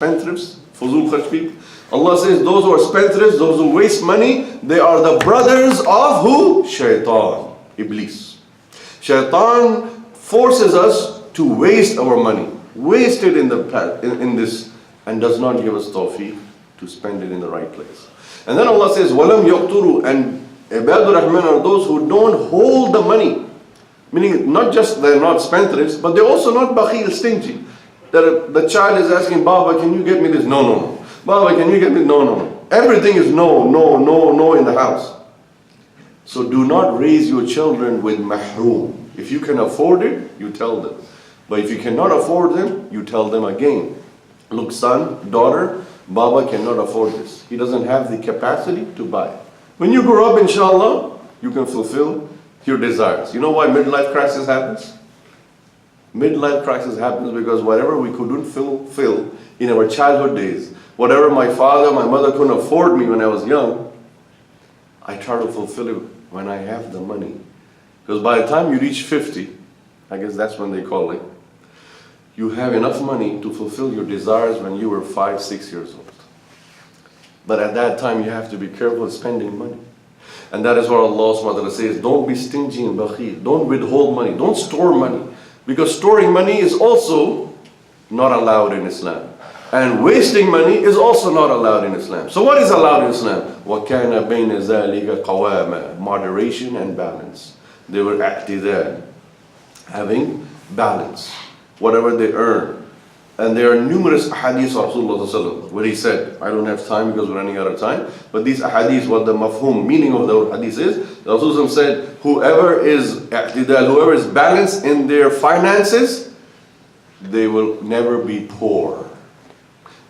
spendthrifts, fuzul kharj people. Allah says those who are spendthrifts, those who waste money, they are the brothers of who? Shaitan, Iblis. Shaitan forces us to waste our money, waste it in this, and does not give us tawfiq to spend it in the right place. And then Allah says, Walam yaqturu, and Ibadur Rahman are those who don't hold the money. Meaning, not just they're not spendthrifts, but they're also not bakhil, stingy. That the child is asking, Baba, can you get me this? No, no, no. Baba, can you get me? No, no, no. Everything is no, no, no, no in the house. So do not raise your children with mahroom. If you can afford it, you tell them. But if you cannot afford them, you tell them again. Look, son, daughter, Baba cannot afford this. He doesn't have the capacity to buy. When you grow up, inshallah, you can fulfill your desires. You know why midlife crisis happens? Midlife crisis happens because whatever we couldn't fulfill in our childhood days, whatever my father, my mother couldn't afford me when I was young, I try to fulfill it when I have the money. Because by the time you reach 50, I guess that's when they call it, you have enough money to fulfill your desires when you were 5, 6 years old. But at that time you have to be careful of spending money. And that is what Allah subhanahu wa ta'ala says, don't be stingy and bakhil, don't withhold money, don't store money. Because storing money is also not allowed in Islam. And wasting money is also not allowed in Islam. So what is allowed in Islam? وَكَانَ بَيْنَ ذَلِكَ قَوَامًا, moderation and balance. They were i'tidal, having balance, whatever they earn. And there are numerous ahadith of Rasulullah where he said, I don't have time because we're running out of time, but these ahadith, what the mafhum, meaning of the hadith is, Rasulullah said, whoever is i'tidal, whoever is balanced in their finances, they will never be poor.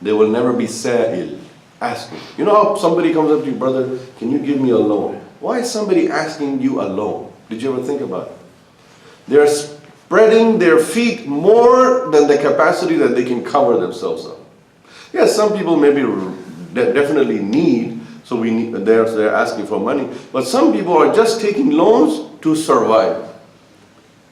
They will never be sa'il, asking. You know how somebody comes up to you, brother, can you give me a loan? Why is somebody asking you a loan? Did you ever think about it? They're spreading their feet more than the capacity that they can cover themselves up. Yes, some people maybe definitely need, so they're asking for money. But some people are just taking loans to survive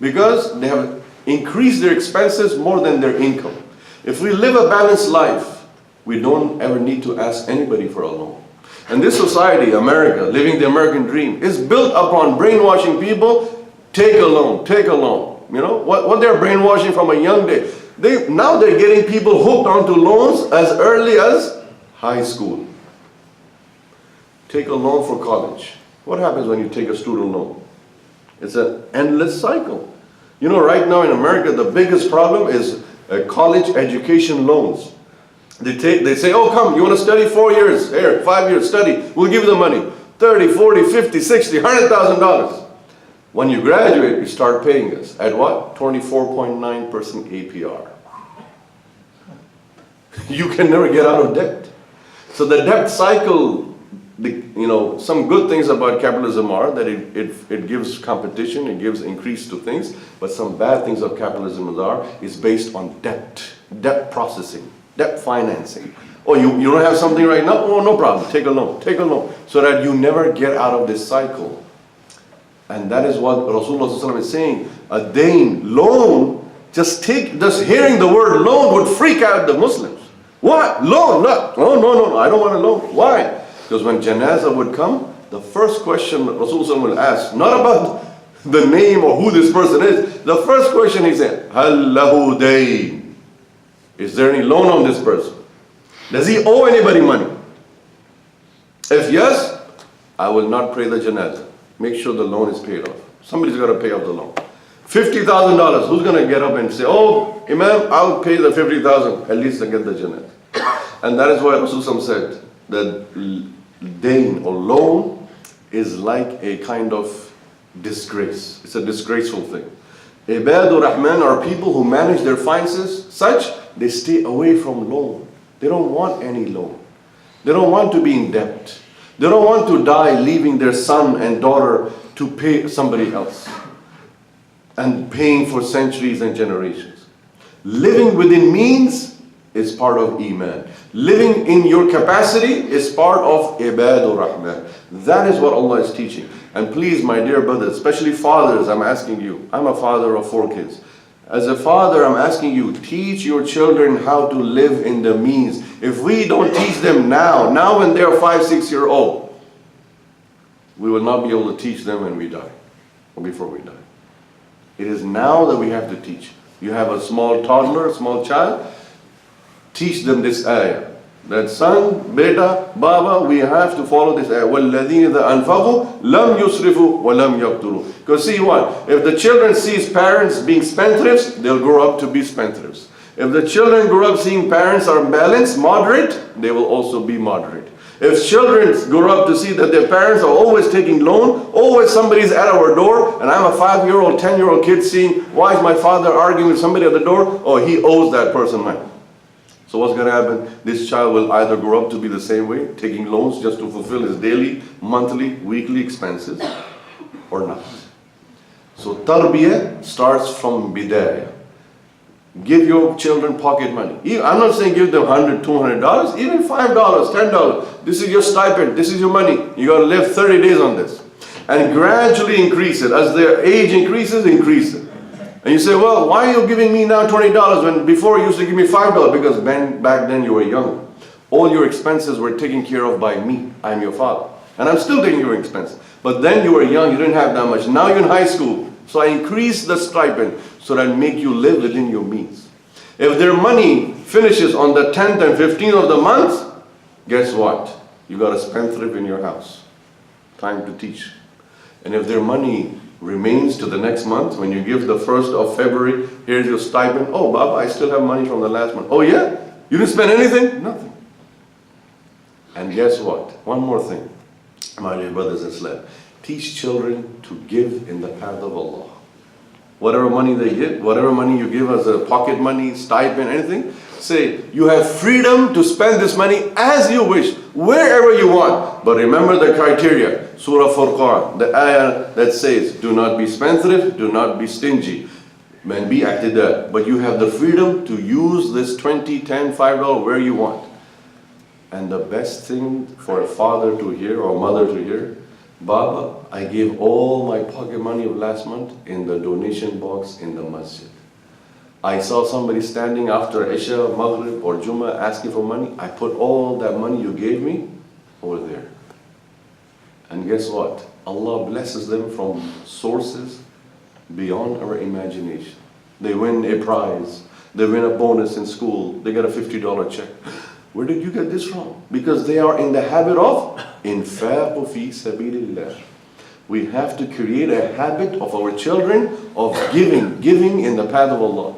because they have increased their expenses more than their income. If we live a balanced life, we don't ever need to ask anybody for a loan. And this society, America, living the American dream, is built upon brainwashing people. Take a loan, take a loan. You know, what they're brainwashing from a young day. Now they're getting people hooked onto loans as early as high school. Take a loan for college. What happens when you take a student loan? It's an endless cycle. You know, right now in America, the biggest problem is college education loans. They say, oh, come, you want to study 4 years? Here, 5 years, study. We'll give you the money. 30, 40, 50, 60, $100,000. When you graduate, you start paying us. At what? 24.9% APR. You can never get out of debt. So the debt cycle, some good things about capitalism are that it gives competition, it gives increase to things, but some bad things of capitalism is based on debt processing, debt financing. Oh, you don't have something right now? Oh, no problem, take a loan, so that you never get out of this cycle. And that is what Rasulullah is saying. A dain, loan, just hearing the word loan would freak out the Muslims. What? Loan? No, I don't want a loan. Why? Because when janazah would come, the first question that Rasulullah will ask, not about the name or who this person is, the first question he said, Hal lahu dayn? Is there any loan on this person? Does he owe anybody money? If yes, I will not pray the janazah. Make sure the loan is paid off. Somebody's got to pay off the loan. $50,000. Who's going to get up and say, oh, Imam, I'll pay the $50,000. At least I get the Jannah. And that is why Rasulullah said that dain or loan is like a kind of disgrace. It's a disgraceful thing. Ibadur Rahman are people who manage their finances such they stay away from loan. They don't want any loan. They don't want to be in debt. They don't want to die leaving their son and daughter to pay somebody else and paying for centuries and generations. Living within means is part of Iman. Living in your capacity is part of Ibadur Rahman. That is what Allah is teaching. And please, my dear brothers, especially fathers, I'm asking you, I'm a father of 4 kids. As a father, I'm asking you, teach your children how to live in the means. If we don't teach them now when they're 5, 6 years old, we will not be able to teach them when we die, or before we die. It is now that we have to teach. You have a small toddler, a small child, teach them this ayah. That son, beta, baba, we have to follow this ayah. وَالَّذِينَ إِذَا أَنْفَقُوا لَمْ يُسْرِفُوا وَلَمْ يَقْتُرُوا. Because see what? If the children sees parents being spendthrifts, they'll grow up to be spendthrifts. If the children grow up seeing parents are balanced, moderate, they will also be moderate. If children grow up to see that their parents are always taking loan, always somebody's at our door, and I'm a 5-year-old, 10-year-old kid seeing, why is my father arguing with somebody at the door? Oh, he owes that person money. So what's going to happen? This child will either grow up to be the same way, taking loans just to fulfill his daily, monthly, weekly expenses, or not. So tarbiyah starts from bidayah. Give your children pocket money. I'm not saying give them $100, $200, even $5, $10. This is your stipend, this is your money. You got to live 30 days on this. And gradually increase it. As their age increases, increase it. And you say, well, why are you giving me now $20 when before you used to give me $5? Because back then you were young. All your expenses were taken care of by me. I'm your father. And I'm still taking your expenses. But then you were young, you didn't have that much. Now you're in high school. So I increase the stipend so that I make you live within your means. If their money finishes on the 10th and 15th of the month, guess what? You got a spendthrift in your house. Time to teach. And if their money remains to the next month, when you give the 1st of February, here's your stipend. Oh, Baba, I still have money from the last month. Oh yeah? You didn't spend anything? Nothing. And guess what? One more thing, my dear brothers and sisters. Teach children to give in the path of Allah. Whatever money they get, whatever money you give as a pocket money, stipend, anything, say, you have freedom to spend this money as you wish, wherever you want. But remember the criteria. Surah Furqan, the ayah that says, do not be spendthrift, do not be stingy, and be i'tidal. But you have the freedom to use this $20, $10, $5 where you want. And the best thing for a father to hear or mother to hear, Baba, I gave all my pocket money of last month in the donation box in the masjid. I saw somebody standing after Isha, Maghrib or Jummah asking for money. I put all that money you gave me over there. And guess what? Allah blesses them from sources beyond our imagination. They win a prize. They win a bonus in school. They get a $50 check. Where did you get this from? Because they are in the habit of infaq fi sabilillah. We have to create a habit of our children of giving in the path of Allah.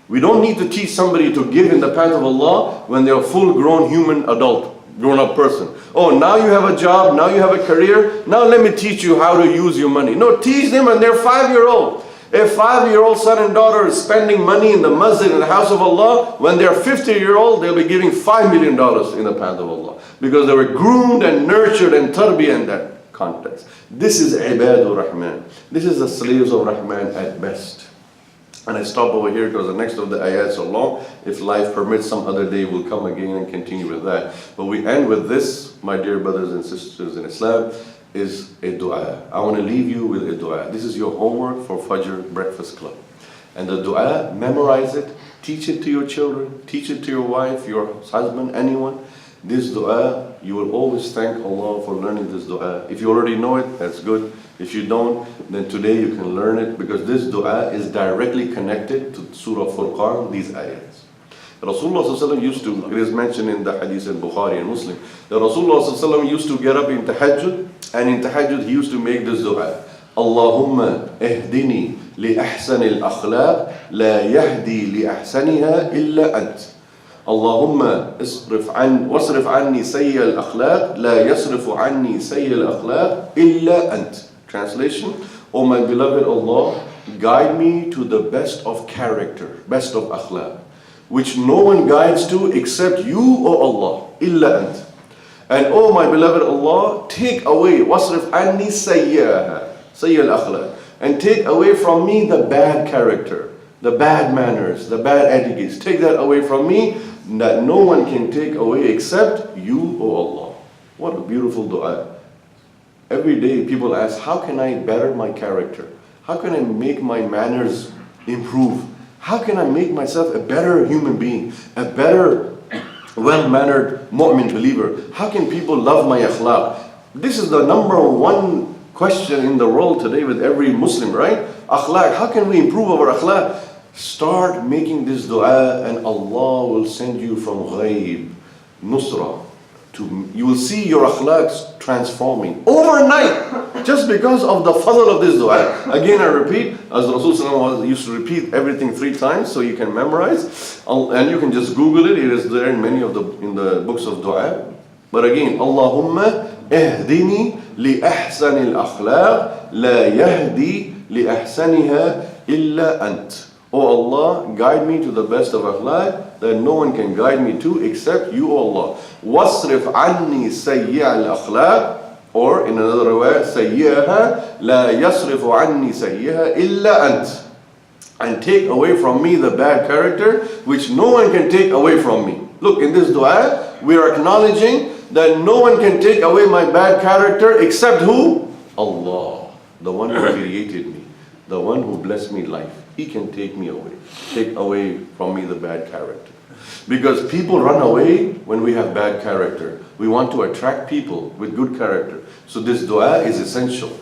We don't need to teach somebody to give in the path of Allah when they're a full-grown human adult, grown-up person. Oh, now you have a job, now you have a career, now let me teach you how to use your money. No, teach them when they're 5-year-old. A 5-year-old son and daughter is spending money in the masjid in the house of Allah. When they're 50-year-old, they'll be giving $5 million in the path of Allah. Because they were groomed and nurtured and tarbiyah in that context. This is ibadur Rahman. This is the slaves of Rahman at best. And I stop over here because the next of the ayats are long. If life permits, some other day we'll come again and continue with that. But we end with this, my dear brothers and sisters in Islam, is a dua. I want to leave you with a dua. This is your homework for Fajr Breakfast Club. And the dua, memorize it, teach it to your children, teach it to your wife, your husband, anyone. This dua, you will always thank Allah for learning this dua. If you already know it, that's good. If you don't, then today you can learn it because this dua is directly connected to Surah Furqan, these ayats. Rasulullah ﷺ used to, it is mentioned in the hadith in Bukhari and Muslim, that Rasulullah ﷺ used to get up in tahajjud, and in tahajjud he used to make this dua. Allahumma ihdini li ahsani al-akhlaq, la yahdi li ahsaniha illa ant. Allahumma wasrif anni sayyi al-akhlaq, la yasrifu anni sayyi al-akhlaq illa ant. Translation, O my beloved Allah, guide me to the best of character, best of akhlaq, which no one guides to except you, O Allah, illa ant. And oh my beloved Allah, take away, wasrif anni sayyaha, sayya al-akhlaq, and take away from me the bad character, the bad manners, the bad etiquettes. Take that away from me, that no one can take away except you, O Allah. What a beautiful dua. Every day people ask, how can I better my character? How can I make my manners improve? How can I make myself a better human being, a better, well-mannered mu'min believer? How can people love my akhlaq? This is the number one question in the world today with every Muslim, right? Akhlaq, how can we improve our akhlaq? Start making this dua and Allah will send you from ghaib, nusra. You will see your akhlaq transforming overnight just because of the fadl of this dua. Again, I repeat, as Rasul used to repeat everything 3 times so you can memorize. And you can just Google it. It is there in many of the books of dua. But again, Allahumma اهدني لأحسن الأخلاق لا يهدي لأحسنها إلا أنت. Oh Allah, guide me to the best of akhlaq that no one can guide me to except you, O Allah. وَاصْرِفْ عَنِّي سَيِّئَ الْأَخْلَاقِ, or in another way, سَيِّئَهَا لَا يَصْرِفُ عَنِّي سَيِّئَهَا إِلَّا أَنْتِ. And take away from me the bad character which no one can take away from me. Look, in this dua, we are acknowledging that no one can take away my bad character except who? Allah, the one who created me, the one who blessed me life. He can take away from me the bad character. Because people run away when we have bad character. We want to attract people with good character. So this dua is essential.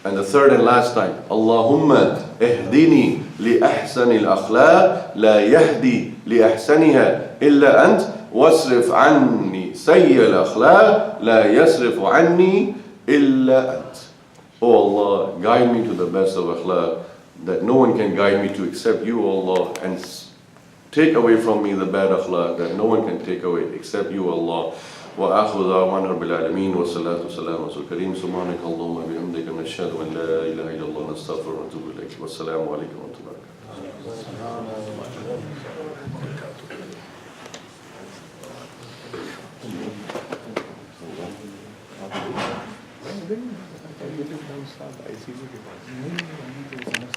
And the third and last time, Allahumma ihdini li ahsani al-akhlaq la yahdi li ahsaniha illa ant wasrif anni sayyi al-akhlaq la yasrifu anni illa ant. Oh Allah, guide me to the best of akhlaq that no one can guide me to except you, O Allah, and take away from me the bad akhlaq that no one can take away except you, Allah. وآخر دعوانا رب العالمين والصلاة والسلام على رسول الكريم سبحانك اللهم وبحمدك نشهد أن لا إله إلا الله نستغفر ونتوب إليك والسلام عليكم ورحمة الله وبركاته.